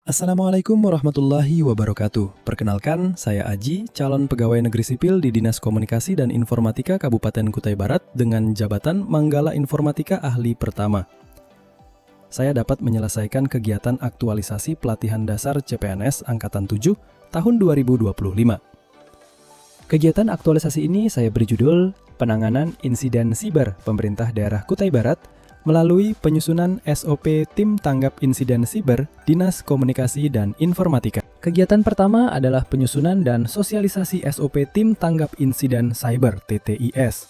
Assalamualaikum warahmatullahi wabarakatuh. Perkenalkan, saya Aji, calon pegawai negeri sipil di Dinas Komunikasi dan Informatika Kabupaten Kutai Barat dengan jabatan Manggala Informatika Ahli Pertama. Saya dapat menyelesaikan kegiatan aktualisasi pelatihan dasar CPNS Angkatan 7 tahun 2025. Kegiatan aktualisasi ini saya beri judul Penanganan Insiden Siber Pemerintah Daerah Kutai Barat melalui penyusunan SOP Tim Tanggap Insiden Siber Dinas Komunikasi dan Informatika. Kegiatan pertama adalah penyusunan dan sosialisasi SOP Tim Tanggap Insiden Cyber (TTIS).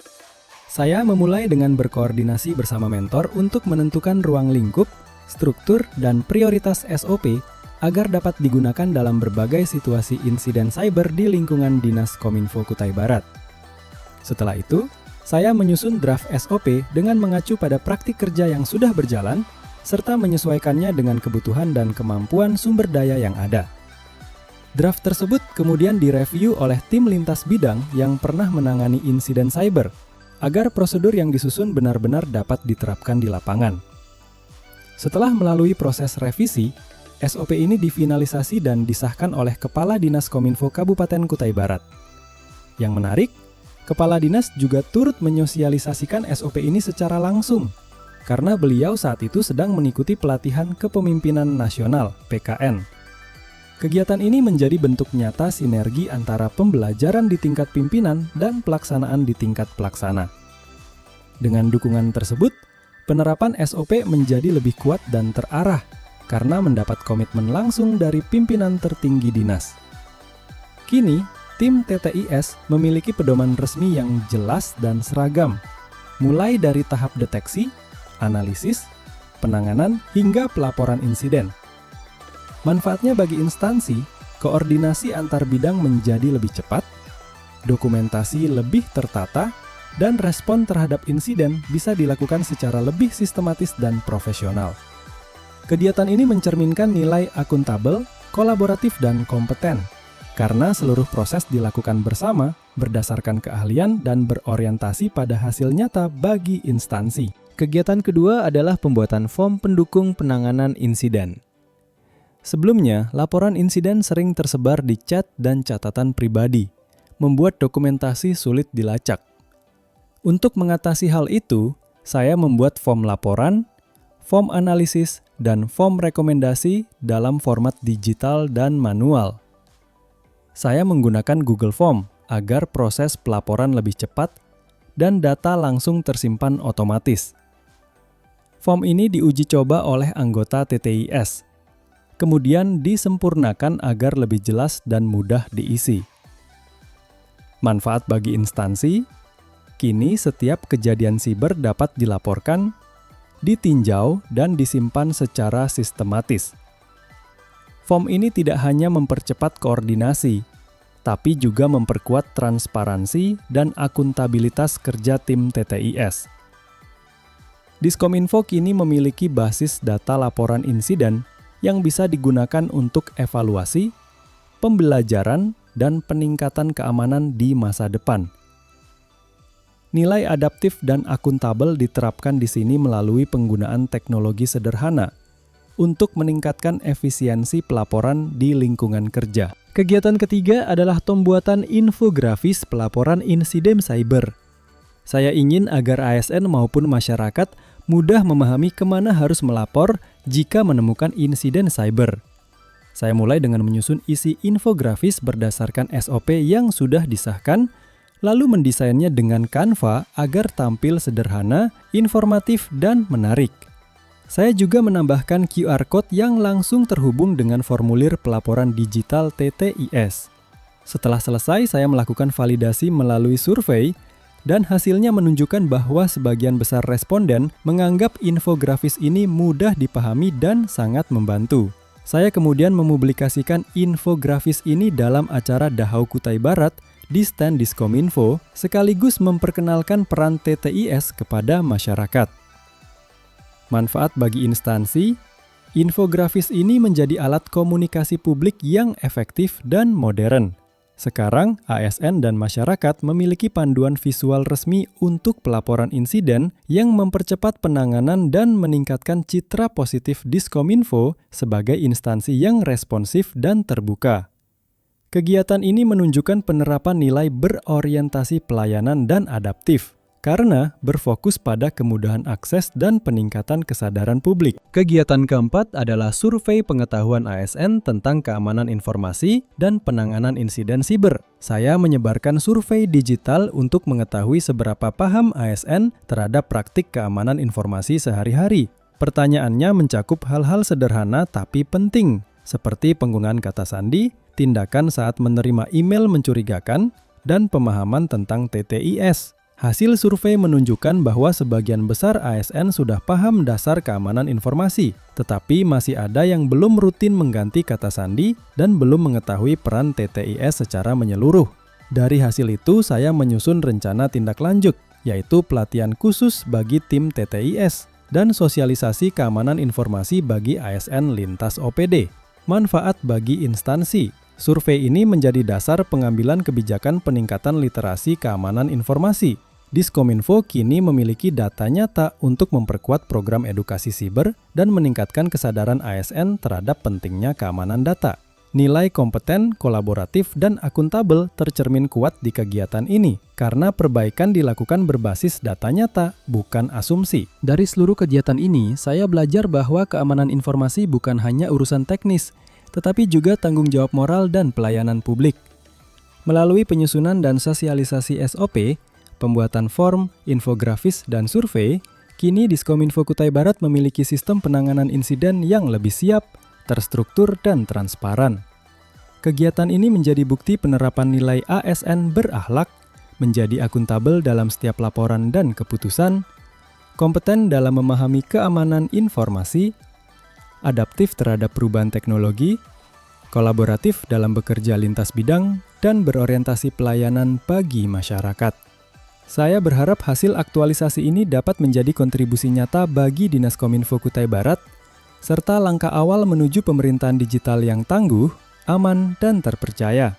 Saya memulai dengan berkoordinasi bersama mentor untuk menentukan ruang lingkup, struktur, dan prioritas SOP agar dapat digunakan dalam berbagai situasi insiden cyber di lingkungan Dinas Kominfo Kutai Barat. Setelah itu, saya menyusun draft SOP dengan mengacu pada praktik kerja yang sudah berjalan, serta menyesuaikannya dengan kebutuhan dan kemampuan sumber daya yang ada. Draft tersebut kemudian direview oleh tim lintas bidang yang pernah menangani insiden cyber, agar prosedur yang disusun benar-benar dapat diterapkan di lapangan. Setelah melalui proses revisi, SOP ini difinalisasi dan disahkan oleh Kepala Dinas Kominfo Kabupaten Kutai Barat. Yang menarik, Kepala Dinas juga turut menyosialisasikan SOP ini secara langsung, karena beliau saat itu sedang mengikuti pelatihan Kepemimpinan Nasional (PKN). Kegiatan ini menjadi bentuk nyata sinergi antara pembelajaran di tingkat pimpinan dan pelaksanaan di tingkat pelaksana. Dengan dukungan tersebut, penerapan SOP menjadi lebih kuat dan terarah, karena mendapat komitmen langsung dari pimpinan tertinggi dinas. Kini, tim TTIS memiliki pedoman resmi yang jelas dan seragam, mulai dari tahap deteksi, analisis, penanganan, hingga pelaporan insiden. Manfaatnya bagi instansi, koordinasi antar bidang menjadi lebih cepat, dokumentasi lebih tertata, dan respon terhadap insiden bisa dilakukan secara lebih sistematis dan profesional. Kegiatan ini mencerminkan nilai akuntabel, kolaboratif, dan kompeten, karena seluruh proses dilakukan bersama, berdasarkan keahlian dan berorientasi pada hasil nyata bagi instansi. Kegiatan kedua adalah pembuatan form pendukung penanganan insiden. Sebelumnya, laporan insiden sering tersebar di chat dan catatan pribadi, membuat dokumentasi sulit dilacak. Untuk mengatasi hal itu, saya membuat form laporan, form analisis, dan form rekomendasi dalam format digital dan manual. Saya menggunakan Google Form agar proses pelaporan lebih cepat dan data langsung tersimpan otomatis. Form ini diuji coba oleh anggota TTIS, kemudian disempurnakan agar lebih jelas dan mudah diisi. Manfaat bagi instansi, kini setiap kejadian siber dapat dilaporkan, ditinjau, dan disimpan secara sistematis. Form ini tidak hanya mempercepat koordinasi, tapi juga memperkuat transparansi dan akuntabilitas kerja tim TTIS. Diskominfo kini memiliki basis data laporan insiden yang bisa digunakan untuk evaluasi, pembelajaran, dan peningkatan keamanan di masa depan. Nilai adaptif dan akuntabel diterapkan di sini melalui penggunaan teknologi sederhana untuk meningkatkan efisiensi pelaporan di lingkungan kerja. Kegiatan ketiga adalah pembuatan infografis pelaporan insiden cyber. Saya ingin agar ASN maupun masyarakat mudah memahami kemana harus melapor jika menemukan insiden cyber. Saya mulai dengan menyusun isi infografis berdasarkan SOP yang sudah disahkan, lalu mendesainnya dengan Canva agar tampil sederhana, informatif, dan menarik. Saya juga menambahkan QR Code yang langsung terhubung dengan formulir pelaporan digital TTIS. Setelah selesai, saya melakukan validasi melalui survei, dan hasilnya menunjukkan bahwa sebagian besar responden menganggap infografis ini mudah dipahami dan sangat membantu. Saya kemudian mempublikasikan infografis ini dalam acara Dahau Kutai Barat di stand Diskominfo, sekaligus memperkenalkan peran TTIS kepada masyarakat. Manfaat bagi instansi, infografis ini menjadi alat komunikasi publik yang efektif dan modern, Sekarang, ASN dan masyarakat memiliki panduan visual resmi untuk pelaporan insiden yang mempercepat penanganan dan meningkatkan citra positif Diskominfo sebagai instansi yang responsif dan terbuka. Kegiatan ini menunjukkan penerapan nilai berorientasi pelayanan dan adaptif, karena berfokus pada kemudahan akses dan peningkatan kesadaran publik. Kegiatan keempat adalah survei pengetahuan ASN tentang keamanan informasi dan penanganan insiden siber. Saya menyebarkan survei digital untuk mengetahui seberapa paham ASN terhadap praktik keamanan informasi sehari-hari. Pertanyaannya mencakup hal-hal sederhana tapi penting, seperti penggunaan kata sandi, tindakan saat menerima email mencurigakan, dan pemahaman tentang TTIS. Hasil survei menunjukkan bahwa sebagian besar ASN sudah paham dasar keamanan informasi, tetapi masih ada yang belum rutin mengganti kata sandi dan belum mengetahui peran TTIS secara menyeluruh. Dari hasil itu, saya menyusun rencana tindak lanjut, yaitu pelatihan khusus bagi tim TTIS dan sosialisasi keamanan informasi bagi ASN lintas OPD. Manfaat bagi instansi. Survei ini menjadi dasar pengambilan kebijakan peningkatan literasi keamanan informasi. Diskominfo kini memiliki data nyata untuk memperkuat program edukasi siber dan meningkatkan kesadaran ASN terhadap pentingnya keamanan data. Nilai kompeten, kolaboratif, dan akuntabel tercermin kuat di kegiatan ini karena perbaikan dilakukan berbasis data nyata, bukan asumsi. Dari seluruh kegiatan ini, saya belajar bahwa keamanan informasi bukan hanya urusan teknis, tetapi juga tanggung jawab moral dan pelayanan publik. Melalui penyusunan dan sosialisasi SOP, pembuatan form, infografis, dan survei, kini Diskominfo Kutai Barat memiliki sistem penanganan insiden yang lebih siap, terstruktur, dan transparan. Kegiatan ini menjadi bukti penerapan nilai ASN berakhlak, menjadi akuntabel dalam setiap laporan dan keputusan, kompeten dalam memahami keamanan informasi, adaptif terhadap perubahan teknologi, kolaboratif dalam bekerja lintas bidang, dan berorientasi pelayanan bagi masyarakat. Saya berharap hasil aktualisasi ini dapat menjadi kontribusi nyata bagi Dinas Kominfo Kutai Barat, serta langkah awal menuju pemerintahan digital yang tangguh, aman, dan terpercaya.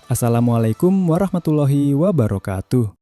Assalamualaikum warahmatullahi wabarakatuh.